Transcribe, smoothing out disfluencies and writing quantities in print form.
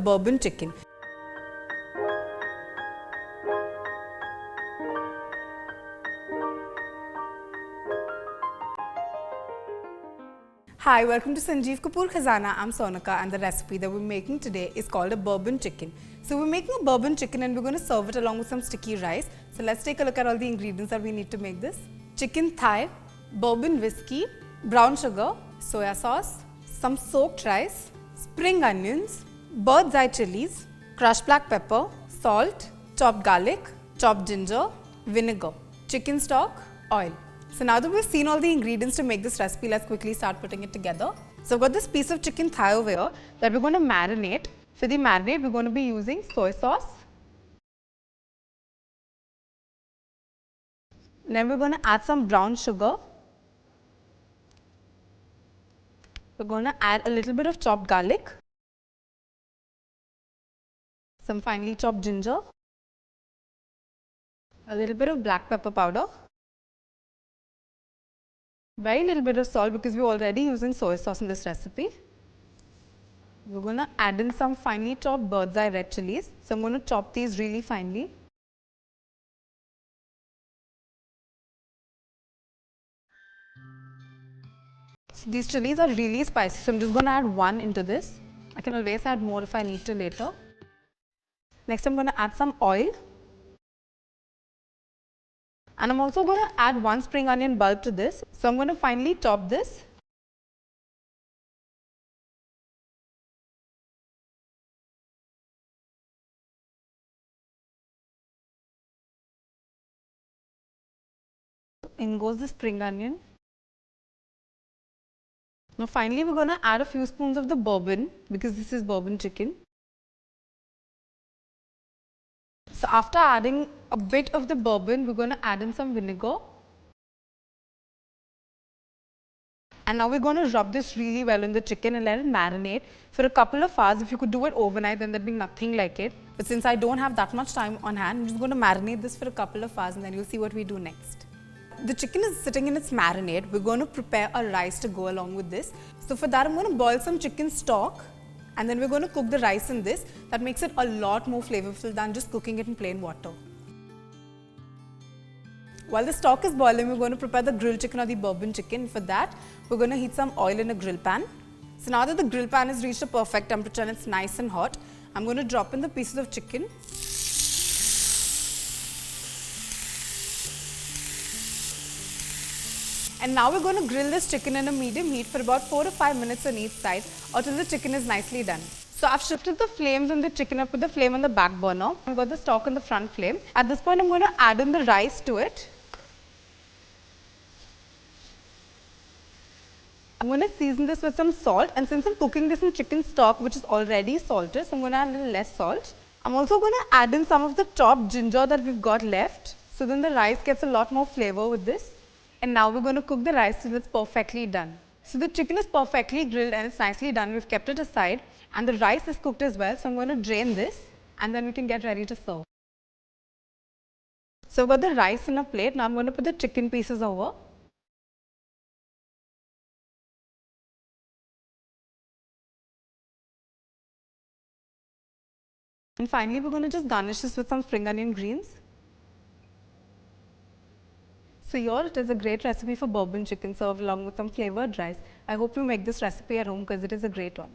Bourbon chicken. Hi, welcome to Sanjeev Kapoor Khazana. I'm Sonaka and the recipe that we're making today is called a bourbon chicken. So we're making a bourbon chicken and we're going to serve it along with some sticky rice. So let's take a look at all the ingredients that we need to make this. Chicken thigh, bourbon whiskey, brown sugar, soya sauce, some soaked rice, spring onions, bird's eye chilies, crushed black pepper, salt, chopped garlic, chopped ginger, vinegar, chicken stock, oil. So now that we've seen all the ingredients to make this recipe, let's quickly start putting it together. So I've got this piece of chicken thigh over here that we're going to marinate. For the marinade, we're going to be using soy sauce. Then we're going to add some brown sugar. We're going to add a little bit of chopped garlic, some finely chopped ginger, a little bit of black pepper powder, very little bit of salt because we're already using soy sauce in this recipe. We're going to add in some finely chopped bird's eye red chilies. So I'm going to chop these really finely. So these chilies are really spicy, so I'm just going to add one into this. I can always add more if I need to later. Next I'm going to add some oil. And I'm also going to add one spring onion bulb to this. So I'm going to finely chop this. In goes the spring onion. Now finally we're going to add a few spoons of the bourbon because this is bourbon chicken. So after adding a bit of the bourbon, we're going to add in some vinegar. And now we're going to rub this really well in the chicken and let it marinate for a couple of hours. If you could do it overnight, then there'd be nothing like it. But since I don't have that much time on hand, I'm just going to marinate this for a couple of hours and then you'll see what we do next. The chicken is sitting in its marinade. We're going to prepare a rice to go along with this. So for that, I'm going to boil some chicken stock. And then we're going to cook the rice in this. That makes it a lot more flavorful than just cooking it in plain water. While the stock is boiling, we're going to prepare the grilled chicken or the bourbon chicken. For that, we're going to heat some oil in a grill pan. So now that the grill pan has reached a perfect temperature and it's nice and hot, I'm going to drop in the pieces of chicken. And now we're going to grill this chicken in a medium heat for about 4 to 5 minutes on each side or till the chicken is nicely done. So I've shifted the flames on the chicken. I've put the flame on the back burner. I've got the stock on the front flame. At this point, I'm going to add in the rice to it. I'm going to season this with some salt, and since I'm cooking this in chicken stock which is already salted, so I'm going to add a little less salt. I'm also going to add in some of the chopped ginger that we've got left, so then the rice gets a lot more flavor with this. And now we're going to cook the rice till it's perfectly done. So the chicken is perfectly grilled and it's nicely done. We've kept it aside and the rice is cooked as well. So I'm going to drain this and then we can get ready to serve. So I've got the rice in a plate. Now I'm going to put the chicken pieces over. And finally, we're going to just garnish this with some spring onion greens. So here it is a great recipe for bourbon chicken served along with some flavored rice. I hope you make this recipe at home because it is a great one.